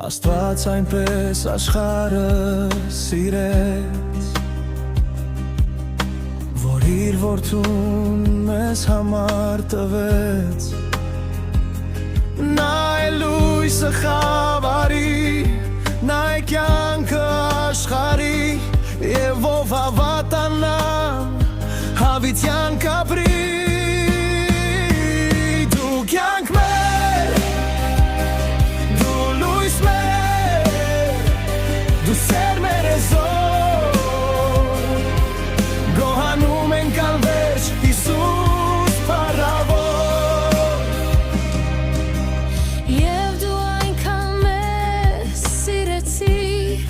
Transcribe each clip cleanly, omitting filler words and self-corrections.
Աստված այնպես աշխարհը սիրեց, որ իր որդուն մեզ համար տվեց։ Նա է լույսը խավարի, նա է կյանքը աշխարհի, և ով հավատանա հավիտյան կապրի։ Դու կյանք մեր, դու լույս մեր, դու սեր մեր էզոր, գոհանում ենք անվերջ Հիսուս փառավոր։ Եվ դու այնքան մեզ սիրեցիր,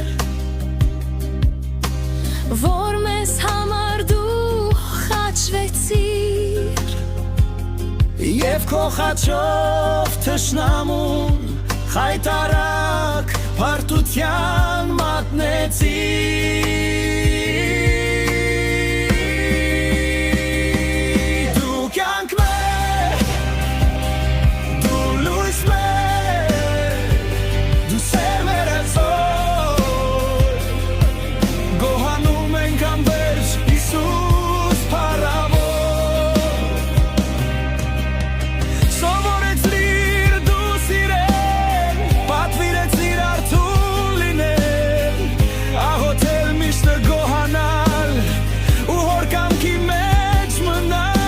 որ մեզ համար դու խաչվեցիր, Եվ քո խաչով թշնամուն խայտարակ փարթության մատնեցիր։ Դու կյանք մեր, դու լույս մեր, դու սեր մեր էզոր, գոհանում ենք անվերջ Հիսուս փառավոր։ Սովորեցրիր դու սիրել, պատվիրեցիր արթուն լինել, աղոթել միշտ գոհանալ ու հոր կամքի մեջ մնալ։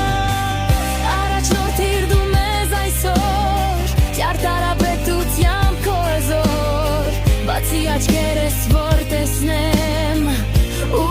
առաջնորդիր դու մեզ այսօր, ճարտարապետությամբ քո էզոր, բացի աչքերս որ տեսնեմ ու